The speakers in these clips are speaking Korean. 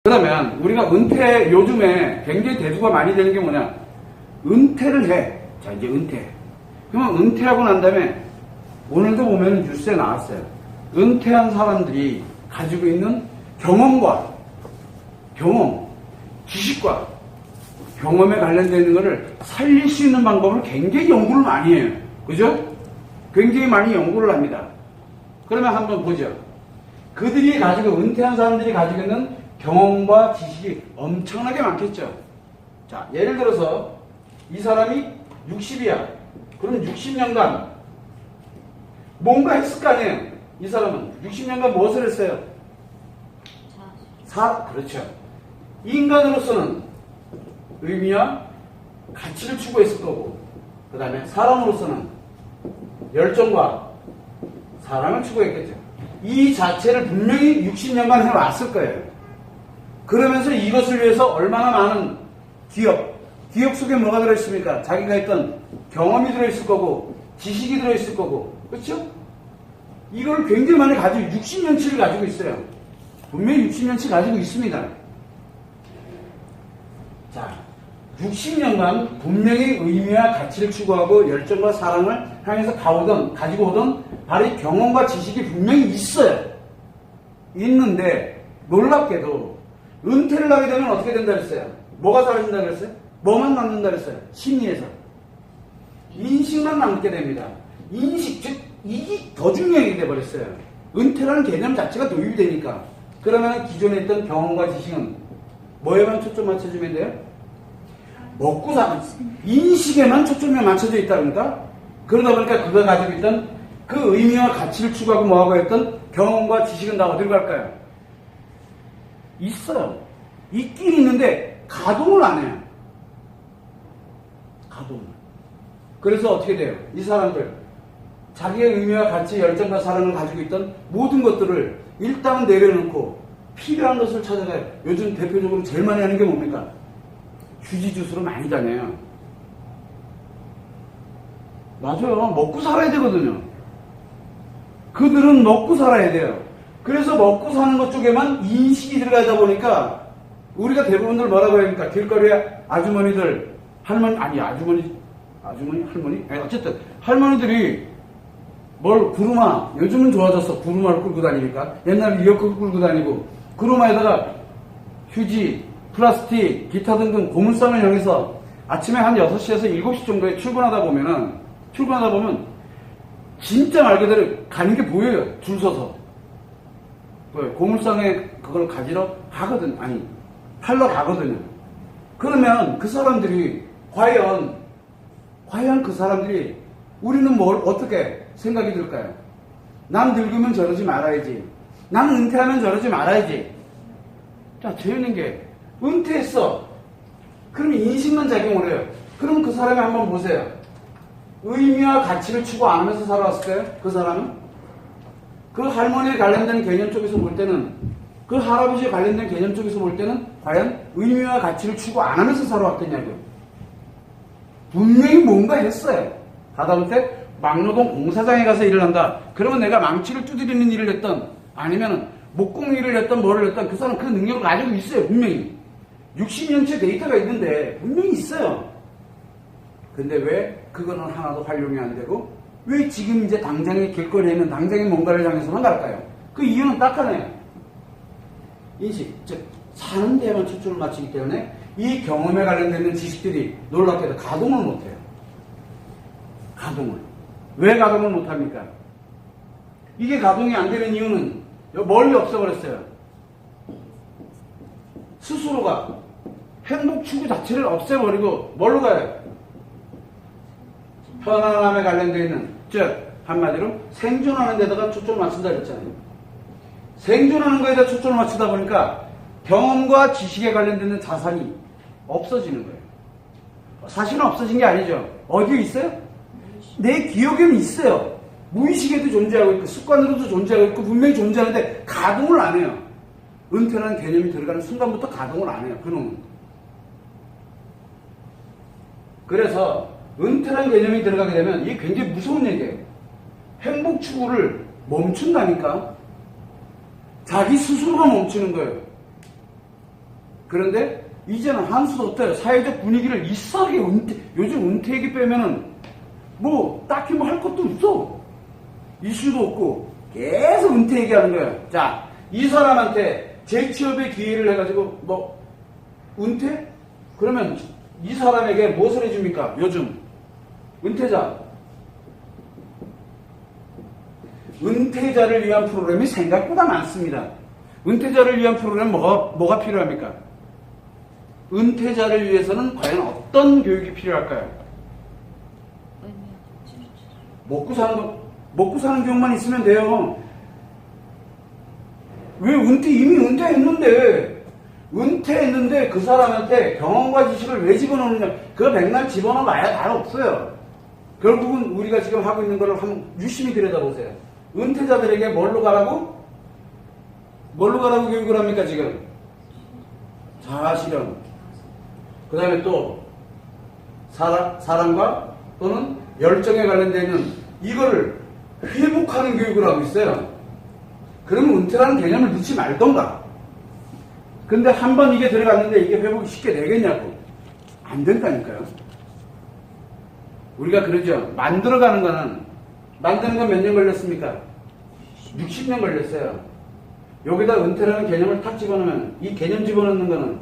그러면 우리가 은퇴, 요즘에 굉장히 대두가 많이 되는 게 뭐냐? 은퇴를 해. 자, 이제 은퇴. 그러면 은퇴하고 난 다음에 오늘도 보면 뉴스에 나왔어요. 은퇴한 사람들이 가지고 있는 경험과 지식과 경험에 관련되어 있는 것을 살릴 수 있는 방법을 굉장히 연구를 많이 해요. 그죠? 굉장히 많이 연구를 합니다. 그러면 한번 보죠. 그들이 가지고, 은퇴한 사람들이 가지고 있는 경험과 지식이 엄청나게 많겠죠. 자, 예를 들어서 이 사람이 60이야. 그럼 60년간 뭔가 했을 거 아니에요. 이 사람은 60년간 무엇을 했어요? 그렇죠. 인간으로서는 의미와 가치를 추구했을 거고, 그 다음에 사람으로서는 열정과 사랑을 추구했겠죠. 이 자체를 분명히 60년간 해왔을 거예요. 그러면서 이것을 위해서 얼마나 많은 기억 속에 뭐가 들어있습니까? 자기가 했던 경험이 들어있을 거고, 지식이 들어있을 거고, 그렇죠? 이걸 굉장히 많이 가지고 60년치를 가지고 있어요. 분명히 60년치 가지고 있습니다. 자, 60년간 분명히 의미와 가치를 추구하고 열정과 사랑을 향해서 가지고 오던 바로 이 경험과 지식이 분명히 있어요. 있는데 놀랍게도 은퇴를 하게 되면 어떻게 된다 그랬어요? 뭐가 사라진다 그랬어요? 뭐만 남는다 그랬어요? 심리에서 인식만 남게 됩니다. 인식, 즉 이게 더 중요하게 돼버렸어요. 은퇴라는 개념 자체가 도입이 되니까. 그러면 기존에 있던 경험과 지식은 뭐에만 초점 맞춰주면 돼요? 먹고 사는 인식에만 초점이 맞춰져 있다 그러니까. 그러다 보니까 그가 가지고 있던 그 의미와 가치를 추구하고 뭐하고 했던 경험과 지식은 다 어디로 갈까요? 있어요. 있긴 있는데 가동을 안 해요. 가동을. 그래서 어떻게 돼요? 이 사람들 자기의 의미와 가치, 열정과 사랑을 가지고 있던 모든 것들을 일단은 내려놓고 필요한 것을 찾아가요. 요즘 대표적으로 제일 많이 하는 게 뭡니까? 휴지 주스로 많이 다녀요. 맞아요. 먹고 살아야 되거든요. 그들은 먹고 살아야 돼요. 그래서 먹고 사는 것 쪽에만 인식이 들어가다 보니까 우리가 대부분들 뭐라고 해야 합니까? 길거리에 아주머니들, 할머니, 어쨌든 할머니들이 구루마, 요즘은 좋아졌어. 구루마를 끌고 다니니까. 옛날에 이어커 끌고 다니고, 구루마에다가 휴지, 플라스틱, 기타 등등 고물상을 향해서 아침에 한 6시에서 7시 정도에 출근하다 보면 진짜 말 그대로 가는 게 보여요. 줄 서서. 고물상에 그걸 가지러 가거든. 팔러 가거든요. 그러면 그 사람들이 과연 그 사람들이 우리는 어떻게 생각이 들까요? 남 늙으면 저러지 말아야지. 남 은퇴하면 저러지 말아야지. 자, 재밌는 게 은퇴했어. 그러면 인식만 작용을 해요. 그럼 그 사람이 한번 보세요. 의미와 가치를 추구 안 하면서 살아왔을까요? 그 사람은? 그 할머니에 관련된 개념 쪽에서 볼 때는, 그 할아버지에 관련된 개념 쪽에서 볼 때는 과연 의미와 가치를 추구 안 하면서 살아왔더냐고요. 분명히 뭔가 했어요. 하다못해 막노동 공사장에 가서 일을 한다. 그러면 내가 망치를 두드리는 일을 했던, 아니면 목공 일을 했던, 뭐를 했던, 그 사람 그 능력을 가지고 있어요. 분명히. 60년째 데이터가 있는데 분명히 있어요. 근데 왜 그거는 하나도 활용이 안 되고 왜 지금 이제 당장의 길거리에 있는 당장의 뭔가를 향해서만 갈까요? 그 이유는 딱 하나예요. 인식, 즉 사는 데에만 초점을 맞추기 때문에 이 경험에 관련된 지식들이 놀랍게도 가동을 못해요. 가동을. 왜 가동을 못합니까? 이게 가동이 안 되는 이유는 멀리 없어버렸어요. 스스로가 행복 추구 자체를 없애버리고 뭘로 가요? 편안함에 관련되어 있는, 즉 한마디로 생존하는 데다가 초점을 맞춘다 그랬잖아요. 생존하는 거에다 초점을 맞추다 보니까 경험과 지식에 관련되는 자산이 없어지는 거예요. 사실은 없어진 게 아니죠. 어디에 있어요? 내 기억에는 있어요. 무의식에도 존재하고 있고 습관으로도 존재하고 있고 분명히 존재하는데 가동을 안 해요. 은퇴라는 개념이 들어가는 순간부터 가동을 안 해요. 그놈은. 그래서 은퇴라는 개념이 들어가게 되면 이게 굉장히 무서운 얘기예요. 행복 추구를 멈춘다니까. 자기 스스로가 멈추는 거예요. 그런데 이제는 한 수도 없어요. 사회적 분위기를 이상하게 요즘 은퇴얘기 빼면은 뭐 딱히 뭐 할 것도 없어. 이슈도 없고 계속 은퇴 얘기하는 거예요. 자, 이 사람한테 재취업의 기회를 해가지고 뭐 은퇴? 그러면 이 사람에게 무엇을 해줍니까? 요즘 은퇴자를 위한 프로그램이 생각보다 많습니다. 은퇴자를 위한 프로그램 뭐가 필요합니까? 은퇴자를 위해서는 과연 어떤 교육이 필요할까요? 먹고 사는 교육만 있으면 돼요. 왜 이미 은퇴했는데 그 사람한테 경험과 지식을 왜 집어넣느냐? 그거 백날 집어넣어봐야 다 없어요. 결국은 우리가 지금 하고 있는 거를 한번 유심히 들여다보세요. 은퇴자들에게 뭘로 가라고 교육을 합니까, 지금? 자아실현. 그 다음에 또, 사랑과 또는 열정에 관련되어 있는 이거를 회복하는 교육을 하고 있어요. 그러면 은퇴라는 개념을 넣지 말던가. 근데 한 번 이게 들어갔는데 이게 회복이 쉽게 되겠냐고. 안 된다니까요. 우리가 그러죠. 만드는 건 몇 년 걸렸습니까? 60년 걸렸어요. 여기다 은퇴라는 개념을 탁 집어넣으면, 이 개념 집어넣는 거는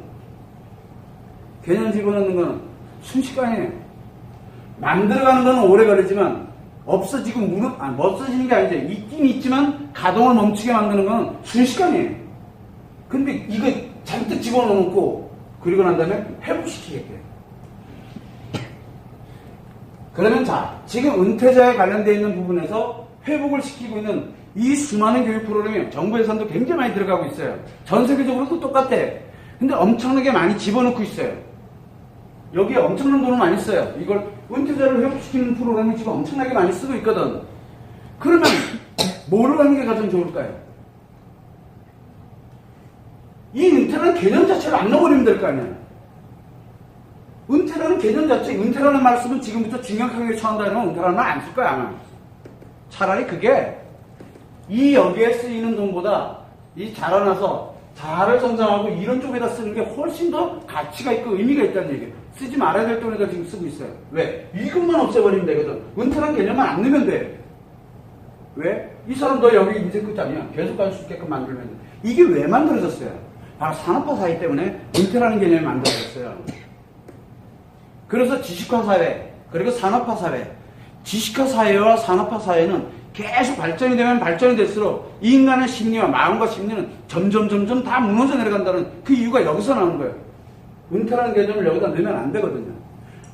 순식간이에요. 만들어가는 거는 오래 걸리지만, 없어지는 게 아니죠. 있긴 있지만, 가동을 멈추게 만드는 건 순식간이에요. 근데 이거 잔뜩 집어넣고, 그리고 난 다음에 회복시키겠대요. 그러면 지금 은퇴자에 관련되어 있는 부분에서 회복을 시키고 있는 이 수많은 교육 프로그램이 정부 예산도 굉장히 많이 들어가고 있어요. 전 세계적으로도 똑같아. 근데 엄청나게 많이 집어넣고 있어요. 여기에 엄청난 돈을 많이 써요. 이걸 은퇴자를 회복시키는 프로그램을 지금 엄청나게 많이 쓰고 있거든. 그러면 뭐를 하는 게 가장 좋을까요? 이 은퇴라는 개념 자체를 안 넣어버리면 될 거 아니야. 은퇴라는 개념 자체, 은퇴라는 말씀은 지금부터 중요하게 처한다면 은퇴라는 말 안 쓸 거야, 아마. 차라리 그게 여기에 쓰이는 돈보다 이 자라나서 자아를 성장하고 이런 쪽에다 쓰는 게 훨씬 더 가치가 있고 의미가 있다는 얘기예요. 쓰지 말아야 될 돈에다 지금 쓰고 있어요. 왜? 이것만 없애버리면 되거든. 은퇴라는 개념만 안 넣으면 돼. 왜? 이 사람 너 여기 인생 끝장이야. 계속 갈 수 있게끔 만들면 돼. 이게 왜 만들어졌어요? 바로 산업화 사회 때문에 은퇴라는 개념이 만들어졌어요. 그래서 지식화 사회, 그리고 산업화 사회, 지식화 사회와 산업화 사회는 계속 발전이 되면 발전이 될수록 이 인간의 심리와 마음과 심리는 점점 다 무너져 내려간다는 그 이유가 여기서 나오는 거예요. 은퇴라는 개념을 여기다 넣으면 안 되거든요.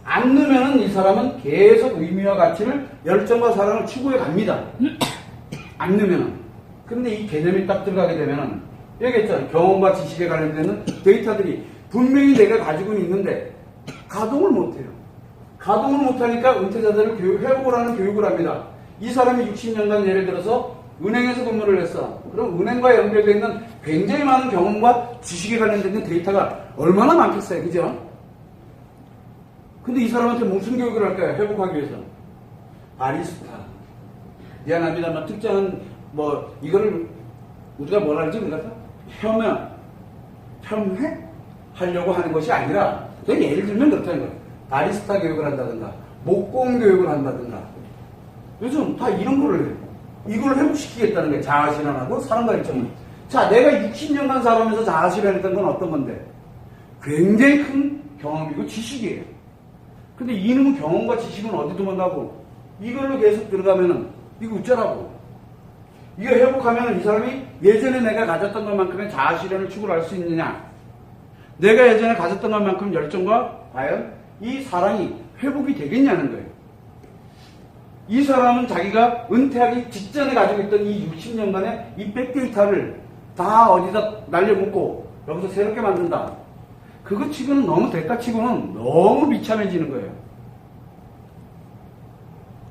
안 넣으면 이 사람은 계속 의미와 가치를, 열정과 사랑을 추구해 갑니다. 안 넣으면. 그런데 이 개념이 딱 들어가게 되면 얘기했잖아요. 경험과 지식에 관련되는 데이터들이 분명히 내가 가지고 있는데 가동을 못해요. 가동을 못하니까 은퇴자들을 회복을 하는 교육을 합니다. 이 사람이 60년간 예를 들어서 은행에서 근무를 했어. 그럼 은행과 연결되어 있는 굉장히 많은 경험과 지식에 관련된 데이터가 얼마나 많겠어요. 그죠? 근데 이 사람한테 무슨 교육을 할까요? 회복하기 위해서. 바리스타. 미안합니다만 특정한 이거를 우리가 뭐라 그러지? 혐해? 하려고 하는 것이 아니라 예를 들면 그렇다는 거예요. 바리스타 교육을 한다든가 목공 교육을 한다든가 요즘 다 이런 거를 해요. 이걸 회복시키겠다는 거예요. 자아실현하고 사람과 일정을. 자, 내가 60년간 살아오면서 자아실현했던 건 어떤 건데? 굉장히 큰 경험이고 지식이에요. 근데 이놈의 경험과 지식은 어디 도망가고 이걸로 계속 들어가면은 이거 어쩌라고. 이거 회복하면 이 사람이 예전에 내가 가졌던 것만큼의 자아실현을 추구를 할 수 있느냐? 내가 예전에 가졌던 것만큼 열정과 과연 이 사랑이 회복이 되겠냐는 거예요. 이 사람은 자기가 은퇴하기 직전에 가지고 있던 이 60년간의 이 백데이터를 다 어디다 날려먹고 여기서 새롭게 만든다. 그거 치고는 너무 대가치고는 너무 비참해지는 거예요.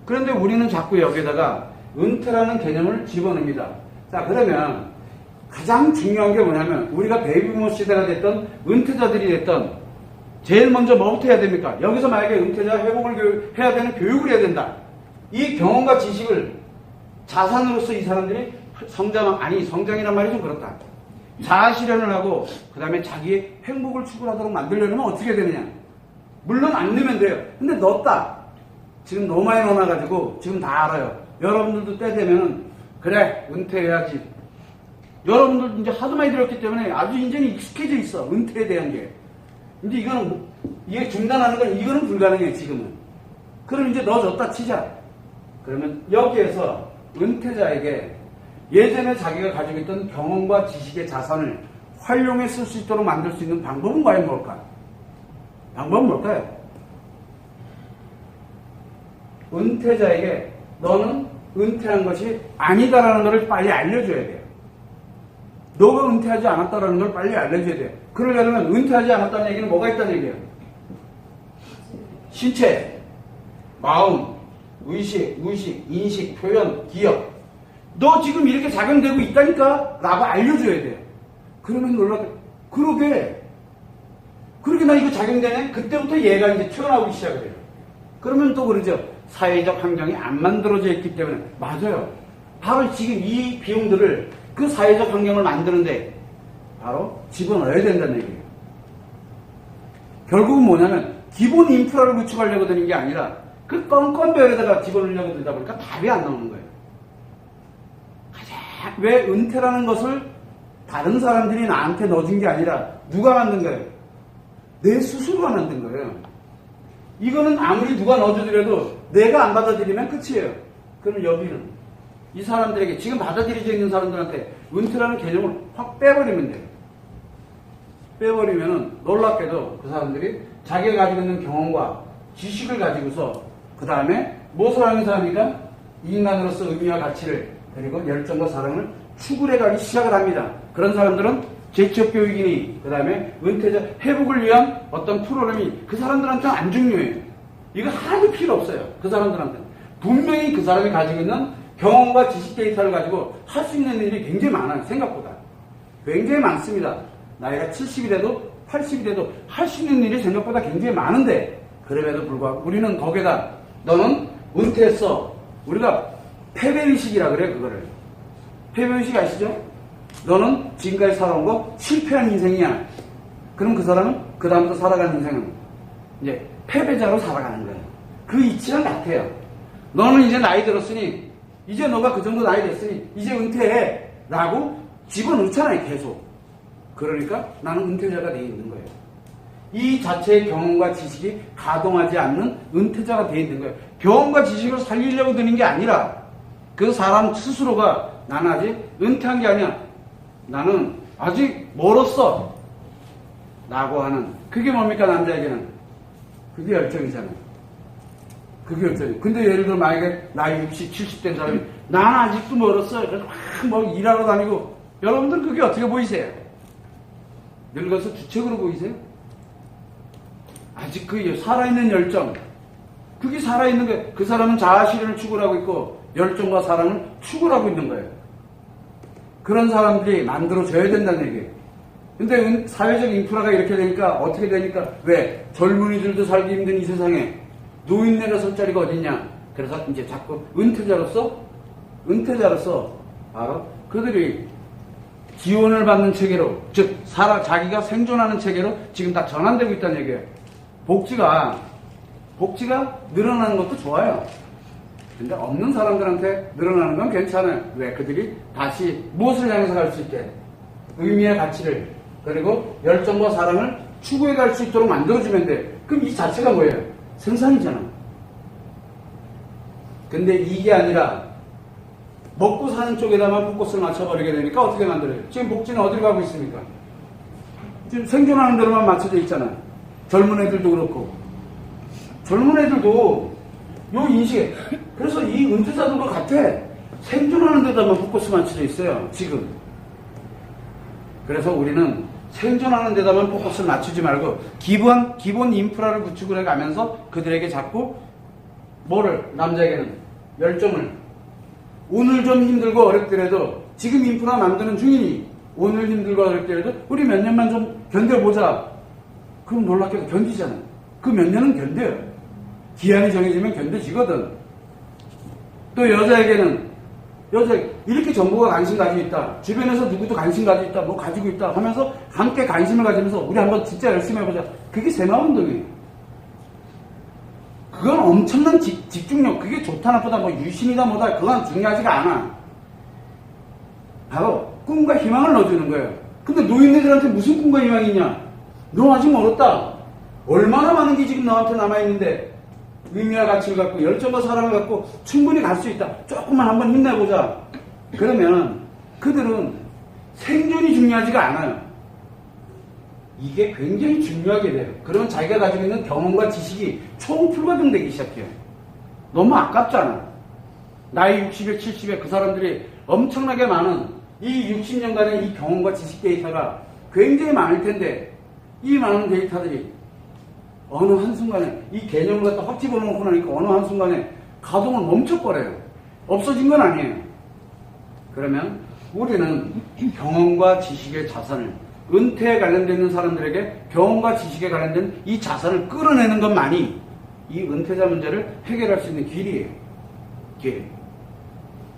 그런데 우리는 자꾸 여기에다가 은퇴라는 개념을 집어넣습니다. 자, 그러면 가장 중요한 게 뭐냐면 우리가 베이비부머 시대가 됐던 은퇴자들이 됐던 제일 먼저 뭐부터 해야 됩니까? 여기서 만약에 은퇴자 회복을 해야 되는 교육을 해야 된다. 이 경험과 지식을 자산으로서 이 사람들이 성장이란 말이 좀 그렇다. 자아실현을 하고 그 다음에 자기의 행복을 추구하도록 만들려면 어떻게 되느냐. 물론 안 넣으면 돼요. 근데 넣었다. 지금 너무 많이 넣어놔가지고 지금 다 알아요. 여러분들도 때 되면은 그래 은퇴해야지. 여러분들 이제 하도 많이 들었기 때문에 아주 이제 익숙해져 있어. 은퇴에 대한 게. 이제 이거는 이게 중단하는 건 이거는 불가능해 지금은. 그럼 이제 넣어줬다 치자. 그러면 여기에서 은퇴자에게 예전에 자기가 가지고 있던 경험과 지식의 자산을 활용해 쓸 수 있도록 만들 수 있는 방법은 과연 뭘까? 방법은 뭘까요? 은퇴자에게 너는 은퇴한 것이 아니다라는 것을 빨리 알려줘야 돼요. 너가 은퇴하지 않았다라는 걸 빨리 알려줘야 돼요. 그러려면 은퇴하지 않았다는 얘기는 뭐가 있다는 얘기예요? 신체, 마음, 의식, 무의식, 인식, 표현, 기억. 너 지금 이렇게 작용되고 있다니까? 라고 알려줘야 돼요. 그러면 놀랍게, 그러게 나 이거 작용되네? 그때부터 얘가 이제 튀어나오기 시작을 해요. 그러면 또 그러죠. 사회적 환경이 안 만들어져 있기 때문에. 맞아요. 바로 지금 이 비용들을 그 사회적 환경을 만드는데 바로 집어넣어야 된다는 얘기예요. 결국은 뭐냐면 기본 인프라를 구축하려고 드는 게 아니라 그 껌껌별에다가 집어넣으려고 들다 보니까 답이 안 나오는 거예요. 왜 은퇴라는 것을 다른 사람들이 나한테 넣어준 게 아니라 누가 만든 거예요? 내 스스로가 만든 거예요. 이거는 아무리 누가 넣어주더라도 내가 안 받아들이면 끝이에요. 그럼 여기는 이 사람들에게 지금 받아들여져 있는 사람들한테 은퇴라는 개념을 확 빼버리면 돼요. 빼버리면은 놀랍게도 그 사람들이 자기가 가지고 있는 경험과 지식을 가지고서 그 다음에 무엇을 하면서 합니까? 인간으로서 의미와 가치를 그리고 열정과 사랑을 추구해가기 시작을 합니다. 그런 사람들은 재취업교육이니 그 다음에 은퇴자 회복을 위한 어떤 프로그램이 그 사람들한테는 안 중요해요. 이거 하나도 필요 없어요. 그 사람들한테는. 분명히 그 사람이 가지고 있는 경험과 지식 데이터를 가지고 할 수 있는 일이 굉장히 많아요. 생각보다. 굉장히 많습니다. 나이가 70이 돼도 80이 돼도 할 수 있는 일이 생각보다 굉장히 많은데 그럼에도 불구하고 우리는 거기에다 너는 은퇴했어. 우리가 패배의식이라 그래요. 그거를. 패배의식 아시죠? 너는 지금까지 살아온 거 실패한 인생이야. 그럼 그 사람은 그 다음부터 살아가는 인생은 이제 패배자로 살아가는 거예요. 그 이치랑 같아요. 너는 이제 나이 들었으니 이제 너가 그 정도 나이 됐으니 이제 은퇴해 라고 집어넣잖아요. 계속. 그러니까 나는 은퇴자가 되어 있는 거예요. 이 자체의 경험과 지식이 가동하지 않는 은퇴자가 되어 있는 거예요. 경험과 지식을 살리려고 드는 게 아니라 그 사람 스스로가 나는 아직 은퇴한 게 아니야. 나는 아직 멀었어. 라고 하는 그게 뭡니까 남자에게는? 그게 열정이잖아요. 그게 열정이에요. 근데 예를 들어 만약에 나이 60, 70 된 사람이 나는 아직도 멀었어. 그래서 막 일하러 다니고 여러분들 그게 어떻게 보이세요? 늙어서 주책으로 보이세요? 아직 그 살아있는 열정 그게 살아있는 거예요. 그 사람은 자아실현을 추구하고 있고 열정과 사랑을 추구하고 있는 거예요. 그런 사람들이 만들어져야 된다는 얘기예요. 근데 사회적 인프라가 이렇게 되니까 어떻게 되니까 왜 젊은이들도 살기 힘든 이 세상에 노인네가 설 자리가 어딨냐. 그래서 이제 자꾸 은퇴자로서 바로 그들이 지원을 받는 체계로 즉 자기가 생존하는 체계로 지금 다 전환되고 있다는 얘기예요. 복지가 늘어나는 것도 좋아요. 근데 없는 사람들한테 늘어나는 건 괜찮아요. 왜? 그들이 다시 무엇을 향해서 갈 수 있게 의미의 가치를 그리고 열정과 사랑을 추구해 갈 수 있도록 만들어주면 돼. 그럼 이 자체가 뭐예요? 생산이잖아. 근데 이게 아니라 먹고 사는 쪽에다만 포커스를 맞춰버리게 되니까 어떻게 만들어요? 지금 복지는 어디로 가고 있습니까? 지금 생존하는 데로만 맞춰져 있잖아요. 젊은 애들도 그렇고. 젊은 애들도 요 인식, 그래서 이 은퇴자들과 같아. 생존하는 데다만 포커스 맞춰져 있어요, 지금. 그래서 우리는 생존하는 데다만 포커스를 맞추지 말고 기본 인프라를 구축을 해가면서 그들에게 자꾸 남자에게는 열정을 오늘 좀 힘들고 어렵더라도 지금 인프라 만드는 중이니 오늘 힘들고 어렵더라도 우리 몇 년만 좀 견뎌보자. 그럼 놀랍게도 견디잖아요. 그 몇 년은 견뎌요. 기한이 정해지면 견뎌지거든. 또 여자에게는 여자 이렇게 정부가 관심 가지고 있다. 주변에서 누구도 관심 가지고 있다. 뭐 가지고 있다 하면서 함께 관심을 가지면서 우리 한번 진짜 열심히 해보자. 그게 새마을운동이에요. 그건 엄청난 집중력. 그게 좋다 나쁘다 뭐 유신이다 뭐다 그건 중요하지가 않아. 바로 꿈과 희망을 넣어주는 거예요. 근데 노인네들한테 무슨 꿈과 희망이 있냐? 너 아직 멀었다. 얼마나 많은 게 지금 너한테 남아있는데 의미와 가치를 갖고 열정과 사랑을 갖고 충분히 갈 수 있다. 조금만 한번 힘내보자. 그러면 그들은 생존이 중요하지가 않아요. 이게 굉장히 중요하게 돼요. 그러면 자기가 가지고 있는 경험과 지식이 총불가동되기 시작해요. 너무 아깝잖아. 나이 60에 70에 그 사람들이 엄청나게 많은 이 60년간의 이 경험과 지식 데이터가 굉장히 많을 텐데 이 많은 데이터들이 어느 한순간에 이 개념을 갖다 확 집어넣고 나니까 어느 한순간에 가동을 멈춰버려요. 없어진 건 아니에요. 그러면 우리는 경험과 지식의 자산을 은퇴에 관련되어 있는 사람들에게 경험과 지식에 관련된 이 자산을 끌어내는 것만이 이 은퇴자 문제를 해결할 수 있는 길이에요. 길.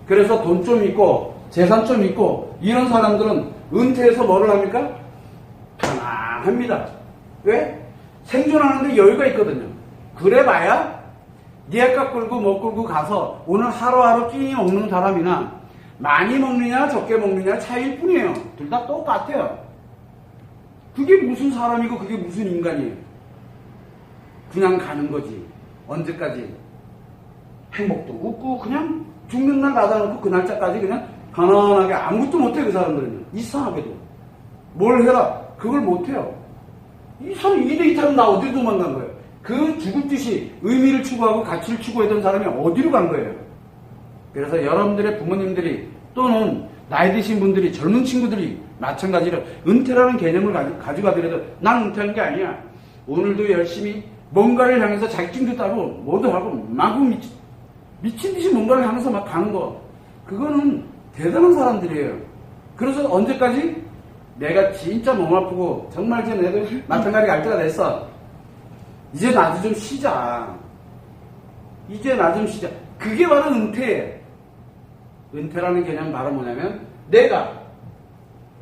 그래서 돈 좀 있고 재산 좀 있고 이런 사람들은 은퇴해서 뭐를 합니까? 편안합니다. 왜? 생존하는데 여유가 있거든요. 그래봐야 니 아까 끌고 못 끌고 가서 오늘 하루하루 끼니 먹는 사람이나 많이 먹느냐 적게 먹느냐 차이일 뿐이에요. 둘 다 똑같아요. 그게 무슨 사람이고 그게 무슨 인간이에요. 그냥 가는 거지. 언제까지 행복도 없고 그냥 죽는 날 놔다놓고 그 날짜까지 그냥 편안하게 아무것도 못해. 그 사람들은 이상하게도 뭘 해라 그걸 못해요. 이 사람 이 데이터는 나 어디로 도망간 거예요? 그 죽을 듯이 의미를 추구하고 가치를 추구했던 사람이 어디로 간 거예요? 그래서 여러분들의 부모님들이 또는 나이 드신 분들이 젊은 친구들이 마찬가지로 은퇴라는 개념을 가져가더라도 난 은퇴한 게 아니야. 오늘도 열심히 뭔가를 향해서 자격증도 따고 뭐도 하고 마구 미친 듯이 뭔가를 향해서 막 가는 거. 그거는 대단한 사람들이에요. 그래서 언제까지? 내가 진짜 몸 아프고 정말 이제 내도 마찬가지 갈 때가 됐어. 이제 나도 좀 쉬자. 이제 나 좀 쉬자. 그게 바로 은퇴예요. 은퇴라는 개념은 바로 뭐냐면 내가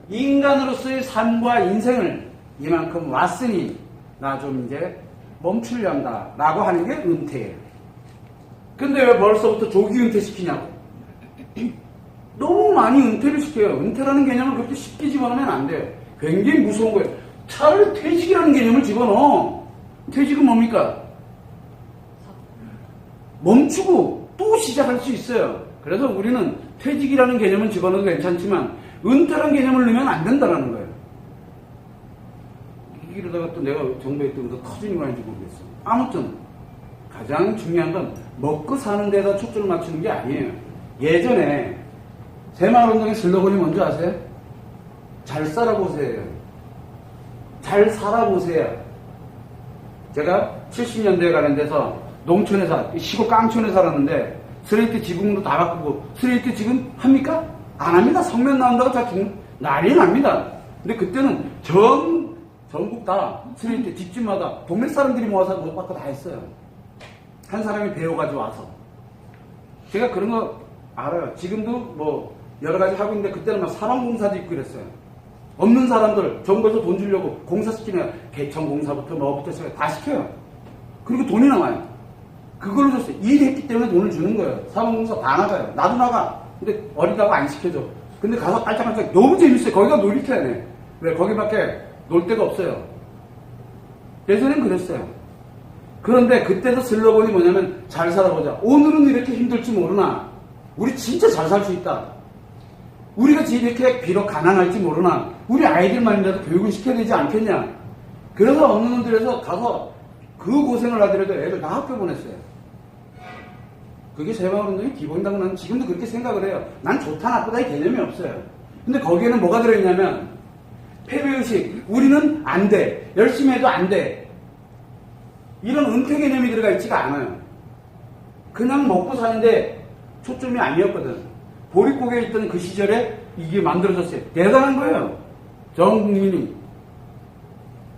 인간으로서의 삶과 인생을 이만큼 왔으니 나 좀 이제 멈추려 한다 라고 하는 게 은퇴예요. 근데 왜 벌써부터 조기 은퇴시키냐고. 너무 많이 은퇴를 시켜요. 은퇴라는 개념을 그렇게 쉽게 집어넣으면 안 돼요. 굉장히 무서운 거예요. 차라리 퇴직이라는 개념을 집어넣어. 퇴직은 뭡니까? 멈추고 또 시작할 수 있어요. 그래서 우리는 퇴직이라는 개념을 집어넣어도 괜찮지만 은퇴라는 개념을 넣으면 안 된다는 거예요. 이러다가 또 내가 정부에 또 터지는 거 아닌지 모르겠어. 아무튼 가장 중요한 건 먹고 사는 데다 초점을 맞추는 게 아니에요. 예전에 새마을운동의 슬로건이 뭔지 아세요? 잘 살아보세요. 잘 살아보세요. 제가 70년대에 관련돼서 농촌에 시골 깡촌에 살았는데 스레이트 지붕도 다 바꾸고 스레이트 지금 합니까? 안 합니다. 성면 나온다고 다 난리 납니다. 근데 그때는 전국 다 스레이트 집집마다 동네 사람들이 모아서 못 받고 다 했어요. 한 사람이 배워가지고 와서. 제가 그런 거 알아요. 지금도 뭐 여러 가지 하고 있는데 그때는 막 사방공사도 있고 그랬어요. 없는 사람들 정부에서 돈 주려고 공사 시키면 개천공사부터 뭐부터 시작해 다 시켜요. 그리고 돈이 나와요. 그걸로 줬어요. 일했기 때문에 돈을 주는 거예요. 사방공사 다 나가요. 나도 나가. 근데 어리다고 안 시켜줘. 근데 가서 깔짝깔짝 너무 재밌어요. 거기가 놀이터네. 왜? 거기밖에 놀 데가 없어요. 예전엔 그랬어요. 그런데 그때도 슬로건이 뭐냐면 잘 살아보자. 오늘은 이렇게 힘들지 모르나 우리 진짜 잘 살 수 있다. 우리가 이렇게 비록 가난할지 모르나 우리 아이들만이라도 교육을 시켜야 되지 않겠냐. 그래서 어느 놈들에서 가서 그 고생을 하더라도 애들 다 학교 보냈어요. 그게 새마을운동의 기본이라고 나는 지금도 그렇게 생각을 해요. 난 좋다 나쁘다의 개념이 없어요. 근데 거기에는 뭐가 들어있냐면 패배의식, 우리는 안 돼, 열심히 해도 안 돼, 이런 은퇴 개념이 들어가 있지가 않아요. 그냥 먹고 사는데 초점이 아니었거든. 보릿고개에 있던 그 시절에 이게 만들어졌어요. 대단한 거예요. 전 국민이.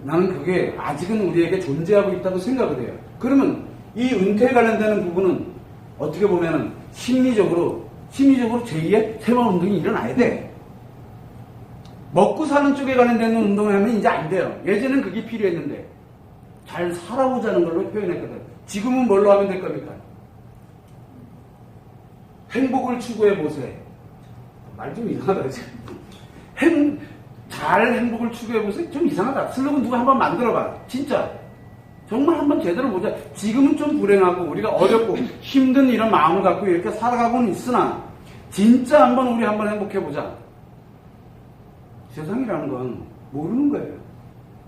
나는 그게 아직은 우리에게 존재하고 있다고 생각을 해요. 그러면 이 은퇴에 관련되는 부분은 어떻게 보면 심리적으로 심리적으로 제2의 새마을운동이 일어나야 돼. 먹고 사는 쪽에 관련된 운동을 하면 이제 안 돼요. 예전엔 그게 필요했는데 잘 살아보자는 걸로 표현했거든. 지금은 뭘로 하면 될 겁니까? 행복을 추구해보세요. 말 좀 이상하다. 잘 행복을 추구해보세요. 좀 이상하다. 슬로건 누가 한번 만들어봐. 진짜. 정말 한번 제대로 보자. 지금은 좀 불행하고 우리가 어렵고 힘든 이런 마음을 갖고 이렇게 살아가고는 있으나 진짜 우리 한번 행복해보자. 세상이라는 건 모르는 거예요.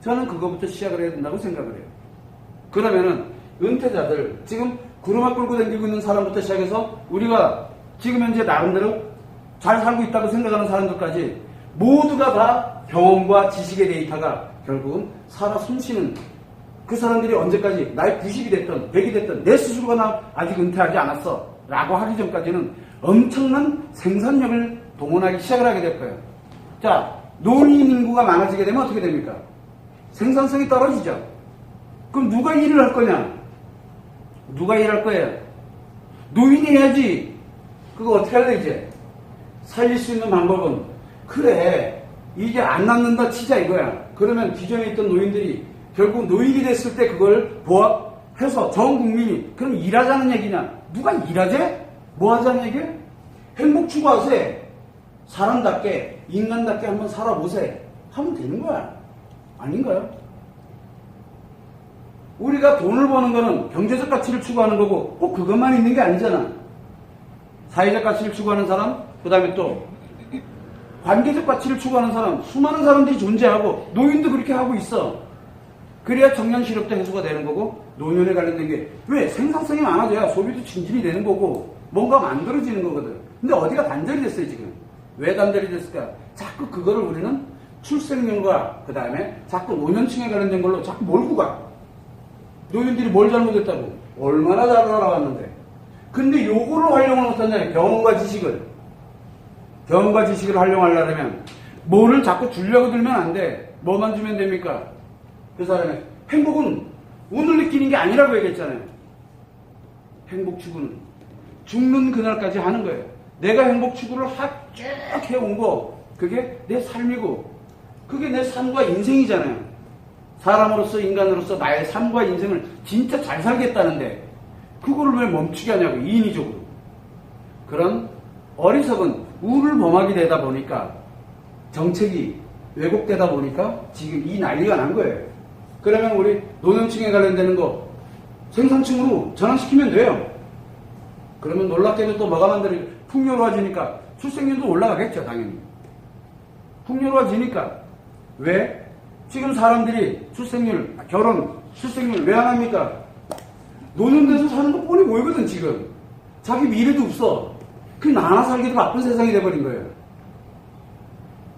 저는 그거부터 시작을 해야 된다고 생각을 해요. 그러면은 은퇴자들, 지금 구르마 끌고 다니고 있는 사람부터 시작해서 우리가 지금 현재 나름대로 잘 살고 있다고 생각하는 사람들까지 모두가 다 경험과 지식의 데이터가 결국은 살아 숨쉬는 그 사람들이 언제까지 나이 90이 됐든 100이 됐든 내 스스로가 나 아직 은퇴하지 않았어 라고 하기 전까지는 엄청난 생산력을 동원하기 시작을 하게 될 거예요. 자, 노인 인구가 많아지게 되면 어떻게 됩니까? 생산성이 떨어지죠. 그럼 누가 일을 할 거냐? 누가 일할 거예요? 노인이 해야지. 그거 어떻게 할래 이제? 살릴 수 있는 방법은 그래 이게 안 낫는다 치자 이거야. 그러면 기존에 있던 노인들이 결국 노인이 됐을 때 그걸 보합해서 전 국민이 그럼 일하자는 얘기냐? 누가 일하재? 뭐 하자는 얘기야? 행복 추구하세요. 사람답게 인간답게 한번 살아보세요. 하면 되는 거야. 아닌가요? 우리가 돈을 버는 거는 경제적 가치를 추구하는 거고 꼭 그것만 있는 게 아니잖아. 사회적 가치를 추구하는 사람, 그 다음에 또 관계적 가치를 추구하는 사람, 수많은 사람들이 존재하고 노인도 그렇게 하고 있어. 그래야 청년 실업도 해소가 되는 거고 노년에 관련된 게 왜? 생산성이 많아져야 소비도 증진이 되는 거고 뭔가 만들어지는 거거든. 근데 어디가 단절이 됐어요 지금. 왜 단절이 됐을까? 자꾸 그거를 우리는 출생률과 그 다음에 자꾸 노년층에 관련된 걸로 자꾸 몰고 가. 노인들이 뭘 잘못했다고? 얼마나 잘 살아왔는데. 근데 요거를 활용을 못하냐? 경험과 지식을 활용하려면 뭐를 자꾸 주려고 들면 안 돼. 뭐만 주면 됩니까? 그 사람의 행복은 오늘 느끼는 게 아니라고 얘기했잖아요. 행복 추구는 죽는 그날까지 하는 거예요. 내가 행복 추구를 쭉 해온 거 그게 내 삶이고 그게 내 삶과 인생이잖아요. 사람으로서 인간으로서 나의 삶과 인생을 진짜 잘 살겠다는데 그거를 왜 멈추게 하냐고. 인위적으로. 그런 어리석은 우를 범하게 되다 보니까 정책이 왜곡되다 보니까 지금 이 난리가 난 거예요. 그러면 우리 노년층에 관련되는 거 생산층으로 전환시키면 돼요. 그러면 놀랍게도 또 뭐가 만들어지고 풍요로워지니까 출생률도 올라가겠죠. 당연히. 풍요로워지니까. 왜? 지금 사람들이 출생률, 결혼, 출생률 왜 안 합니까? 노년돼서 사는 거 뻔히 보이거든 지금. 자기 미래도 없어. 그 나나 살기도 바쁜 세상이 돼버린 거예요.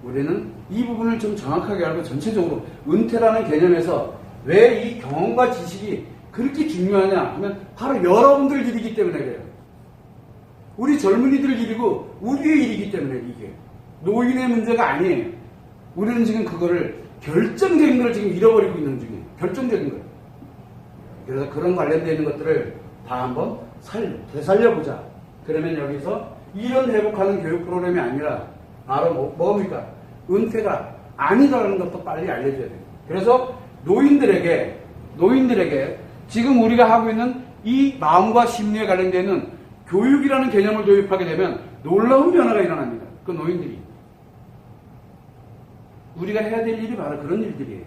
우리는 이 부분을 좀 정확하게 알고 전체적으로 은퇴라는 개념에서 왜 이 경험과 지식이 그렇게 중요하냐 하면 바로 여러분들 일이기 때문에 그래요. 우리 젊은이들 일이고 우리의 일이기 때문에 이게 노인의 문제가 아니에요. 우리는 지금 그거를 결정적인 걸 지금 잃어버리고 있는 중이에요. 결정적인 걸. 그래서 그런 관련되어 있는 것들을 다 한번 되살려보자. 그러면 여기서 이런 회복하는 교육 프로그램이 아니라 바로 뭡니까? 은퇴가 아니다라는 것도 빨리 알려줘야 돼요. 그래서 노인들에게 지금 우리가 하고 있는 이 마음과 심리에 관련되어 있는 교육이라는 개념을 도입하게 되면 놀라운 변화가 일어납니다. 그 노인들이. 우리가 해야 될 일이 바로 그런 일들이에요.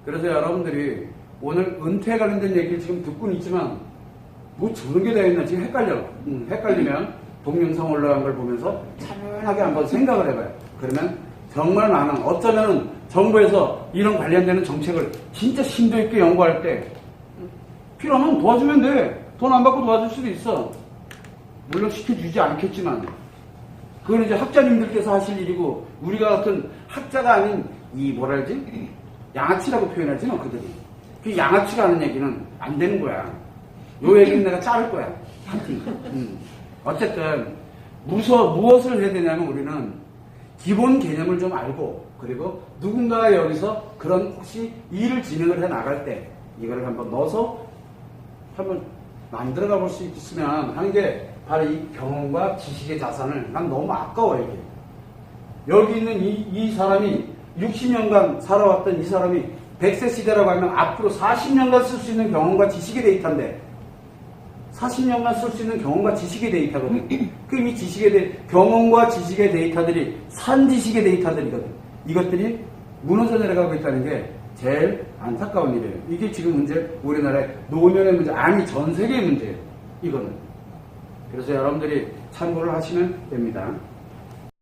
그래서 여러분들이 오늘 은퇴에 관련된 얘기를 지금 듣고는 있지만 뭐 저런 게 되어 있나 지금 헷갈려. 헷갈리면 동영상 올라간 걸 보면서 차분하게 한번 생각을 해봐요. 그러면 정말 많은 어쩌면 정부에서 이런 관련되는 정책을 진짜 심도 있게 연구할 때 필요하면 도와주면 돼. 돈 안 받고 도와줄 수도 있어. 물론 시켜주지 않겠지만 그건 이제 학자님들께서 하실 일이고 우리가 같은 학자가 아닌 이 뭐라 그러지? 양아치라고 표현하지 너 그들이. 그 양아치가 하는 얘기는 안 되는 거야. 요 얘기는 내가 자를 거야. 어쨌든 무엇을 해야 되냐면 우리는 기본 개념을 좀 알고 그리고 누군가가 여기서 그런 혹시 일을 진행을 해 나갈 때 이거를 한번 넣어서 한번 만들어가 볼 수 있으면 하는 게 바로 이 경험과 지식의 자산을 난 너무 아까워 이게. 여기 있는 이 사람이 60년간 살아왔던 이 사람이 100세 시대라고 하면 앞으로 40년간 쓸 수 있는 경험과 지식의 데이터인데 40년간 쓸 수 있는 경험과 지식의 데이터거든. 그럼 이 경험과 지식의 데이터들이 산지식의 데이터들이거든. 이것들이 무너져 내려가고 있다는 게 제일 안타까운 일이에요. 이게 지금 문제, 우리나라의 노년의 문제, 아니 전 세계의 문제예요. 이거는. 그래서 여러분들이 참고를 하시면 됩니다.